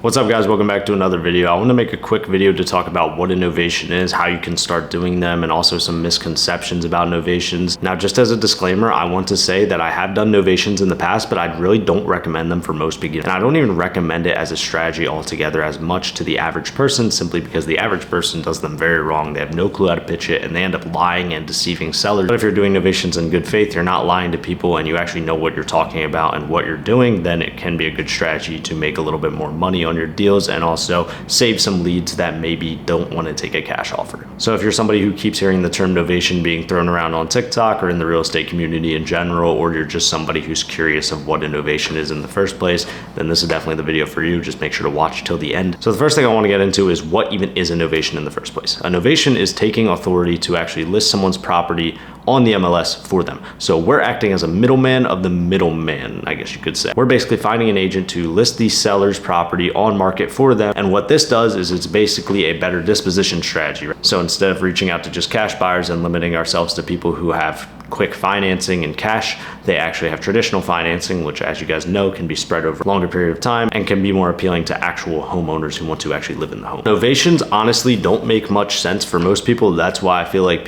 What's up guys, welcome back to another video. I want to make a quick video to talk about what a novation is, how you can start doing them, and also some misconceptions about novations. Now, just as a disclaimer, I want to say that I have done novations in the past, but I really don't recommend them for most beginners. And I don't even recommend it as a strategy altogether as much to the average person, simply because the average person does them very wrong. They have no clue how to pitch it, and they end up lying and deceiving sellers. But if you're doing novations in good faith, you're not lying to people, and you actually know what you're talking about and what you're doing, then it can be a good strategy to make a little bit more money on your deals and also save some leads that maybe don't want to take a cash offer. So if you're somebody who keeps hearing the term novation being thrown around on TikTok or in the real estate community in general, or you're just somebody who's curious of what a novation is in the first place, then this is definitely the video for you. Just make sure to watch till the end. So the first thing I want to get into is what even is a novation in the first place. A novation is taking authority to actually list someone's property on the MLS for them. So we're acting as a middleman of the middleman, I guess you could say. We're basically finding an agent to list the seller's property on market for them. And what this does is it's basically a better disposition strategy. Right? So instead of reaching out to just cash buyers and limiting ourselves to people who have quick financing and cash, they actually have traditional financing, which, as you guys know, can be spread over a longer period of time and can be more appealing to actual homeowners who want to actually live in the home. Novations honestly don't make much sense for most people. That's why I feel like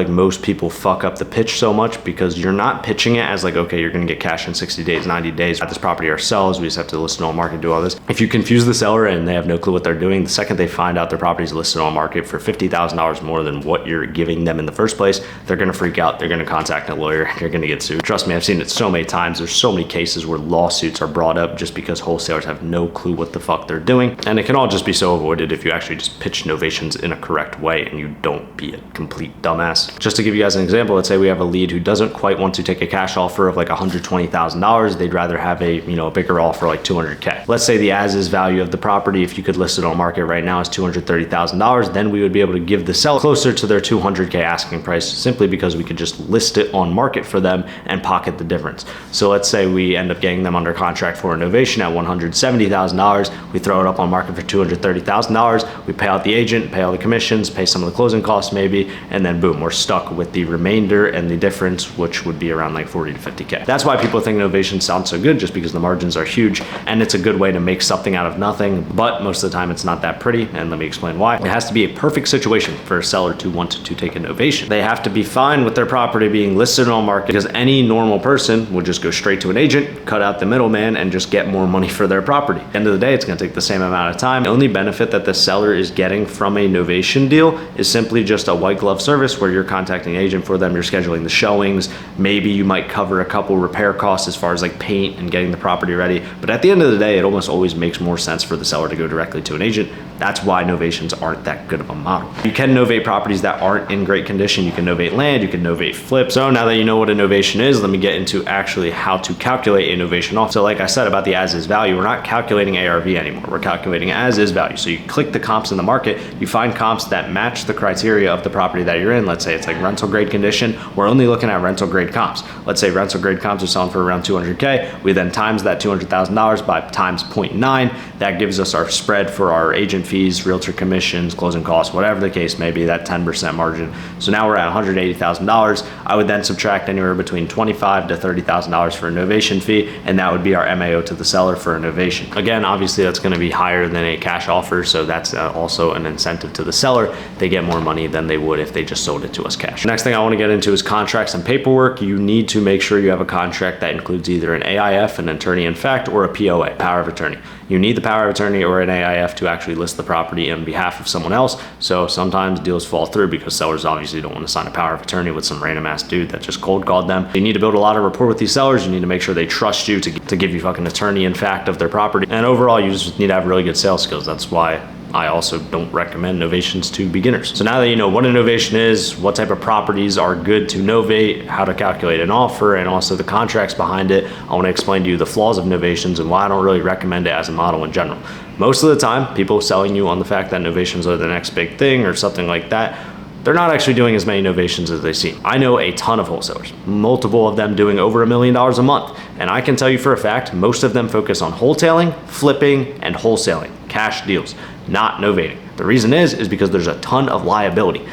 most people fuck up the pitch so much, because you're not pitching it as like, okay, you're gonna get cash in 60 days, 90 days at this property ourselves. We just have to list it on market, do all this. If you confuse the seller and they have no clue what they're doing, the second they find out their property is listed on market for $50,000 more than what you're giving them in the first place, they're gonna freak out. They're gonna contact a lawyer. You're gonna get sued. Trust me, I've seen it so many times. There's so many cases where lawsuits are brought up just because wholesalers have no clue what the fuck they're doing. And it can all just be so avoided if you actually just pitch novations in a correct way and you don't be a complete dumbass. Just to give you guys an example, let's say we have a lead who doesn't quite want to take a cash offer of like $120,000. They'd rather have a bigger offer like $200K. Let's say the as-is value of the property, if you could list it on market right now, is $230,000. Then we would be able to give the seller closer to their $200K asking price, simply because we could just list it on market for them and pocket the difference. So let's say we end up getting them under contract for a novation at $170,000. We throw it up on market for $230,000. We pay out the agent, pay all the commissions, pay some of the closing costs maybe, and then boom, we're stuck with the remainder and the difference, which would be around like 40 to 50K. That's why people think novation sounds so good, just because the margins are huge and it's a good way to make something out of nothing. But most of the time it's not that pretty, and let me explain why. It has to be a perfect situation for a seller to want to take a novation. They have to be fine with their property being listed on market, because any normal person would just go straight to an agent, cut out the middleman, and just get more money for their property. At the end of the day, it's going to take the same amount of time. The only benefit that the seller is getting from a novation deal is simply just a white glove service where you're contacting an agent for them, you're scheduling the showings, maybe you might cover a couple repair costs as far as like paint and getting the property ready. But at the end of the day, it almost always makes more sense for the seller to go directly to an agent. That's why novations aren't that good of a model. You can novate properties that aren't in great condition. You can novate land, you can novate flips. So now that you know what a novation is, let me get into actually how to calculate a novation off. So like I said about the as-is value, we're not calculating ARV anymore. We're calculating as-is value. So you click the comps in the market, you find comps that match the criteria of the property that you're in. Let's say it's like rental grade condition. We're only looking at rental grade comps. Let's say rental grade comps are selling for around 200K. We then times that $200,000 by times 0.9. That gives us our spread for our agent fees, realtor commissions, closing costs, whatever the case may be, that 10% margin. So now we're at $180,000. I would then subtract anywhere between $25,000 to $30,000 for a novation fee, and that would be our MAO to the seller for a novation. Again, obviously that's going to be higher than a cash offer, so that's also an incentive to the seller. They get more money than they would if they just sold it to us cash. Next thing I want to get into is contracts and paperwork. You need to make sure you have a contract that includes either an AIF, an attorney in fact, or a POA, power of attorney. You need the power of attorney or an AIF to actually list the property on behalf of someone else. So sometimes deals fall through because sellers obviously don't want to sign a power of attorney with some random ass dude that just cold called them. You need to build a lot of rapport with these sellers. You need to make sure they trust you to give you fucking attorney in fact of their property. And overall, you just need to have really good sales skills. That's why I also don't recommend novations to beginners. So now that you know what a novation is, what type of properties are good to novate, how to calculate an offer, and also the contracts behind it, I want to explain to you the flaws of novations and why I don't really recommend it as a model in general. Most of the time, people selling you on the fact that novations are the next big thing or something like that, they're not actually doing as many novations as they seem. I know a ton of wholesalers, multiple of them doing over $1 million a month. And I can tell you for a fact, most of them focus on wholesaling, flipping, and wholesaling, cash deals, not novating. The reason is because there's a ton of liability.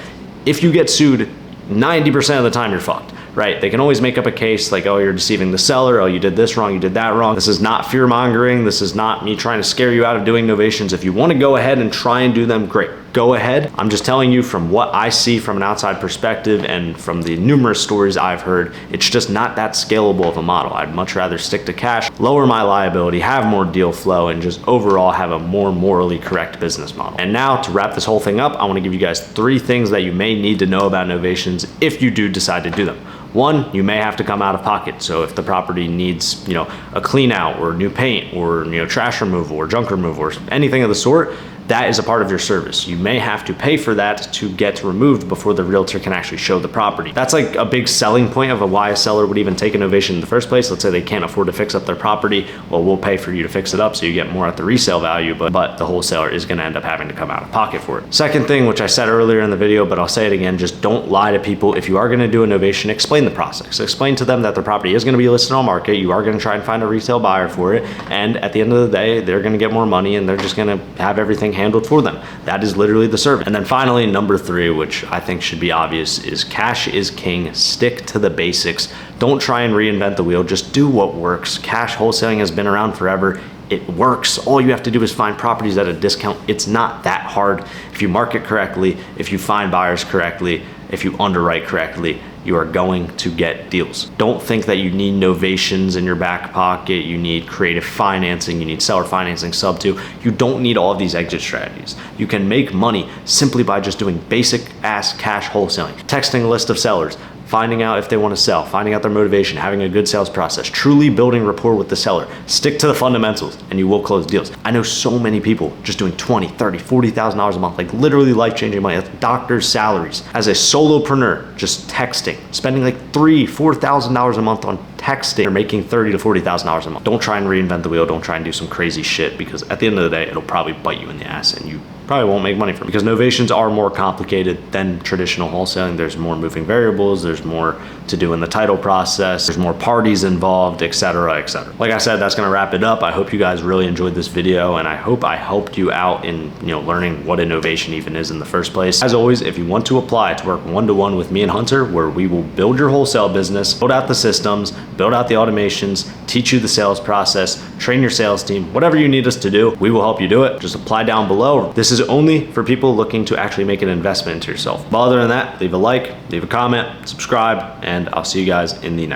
If you get sued, 90% of the time you're fucked. right? They can always make up a case like, oh, you're deceiving the seller. Oh, you did this wrong. You did that wrong. This is not fear mongering. This is not me trying to scare you out of doing novations. If you want to go ahead and try and do them, great. Go ahead. I'm just telling you from what I see from an outside perspective and from the numerous stories I've heard, it's just not that scalable of a model. I'd much rather stick to cash, lower my liability, have more deal flow, and just overall have a more morally correct business model. And now to wrap this whole thing up, I want to give you guys 3 things that you may need to know about novations if you do decide to do them. 1, you may have to come out of pocket. So if the property needs, a clean out or new paint or, trash removal or junk removal or anything of the sort, that is a part of your service. You may have to pay for that to get removed before the realtor can actually show the property. That's like a big selling point of why a seller would even take a novation in the first place. Let's say they can't afford to fix up their property. Well, we'll pay for you to fix it up so you get more at the resale value, but the wholesaler is gonna end up having to come out of pocket for it. Second thing, which I said earlier in the video, but I'll say it again, just don't lie to people. If you are gonna do a novation, explain the process. Explain to them that the property is gonna be listed on market. You are gonna try and find a retail buyer for it. And at the end of the day, they're gonna get more money and they're just gonna have everything handled for them. That is literally the service. And then finally, number 3, which I think should be obvious, is cash is king. Stick to the basics. Don't try and reinvent the wheel. Just do what works. Cash wholesaling has been around forever. It works. All you have to do is find properties at a discount. It's not that hard. If you market correctly, if you find buyers correctly, if you underwrite correctly, you are going to get deals. Don't think that you need novations in your back pocket. You need creative financing. You need seller financing sub 2. You don't need all of these exit strategies. You can make money simply by just doing basic ass cash wholesaling, texting a list of sellers, finding out if they want to sell, finding out their motivation, having a good sales process, truly building rapport with the seller. Stick to the fundamentals and you will close deals. I know so many people just doing $20, $30, $40,000 a month, like literally life-changing money. That's doctors' salaries. As a solopreneur, just texting, spending like $3,000, $4,000 a month on texting, you're making $30,000 to $40,000 a month. Don't try and reinvent the wheel. Don't try and do some crazy shit, because at the end of the day, it'll probably bite you in the ass and you probably won't make money from it, because novations are more complicated than traditional wholesaling. There's more moving variables, there's more to do in the title process, there's more parties involved, etc., etc. Like I said, that's gonna wrap it up. I hope you guys really enjoyed this video, and I hope I helped you out in learning what a novation even is in the first place. As always, if you want to apply to work one-to-one with me and Hunter, where we will build your wholesale business, build out the systems, build out the automations, teach you the sales process, train your sales team, whatever you need us to do, we will help you do it. Just apply down below. This is only for people looking to actually make an investment into yourself. But other than that, leave a like, leave a comment, subscribe, and I'll see you guys in the next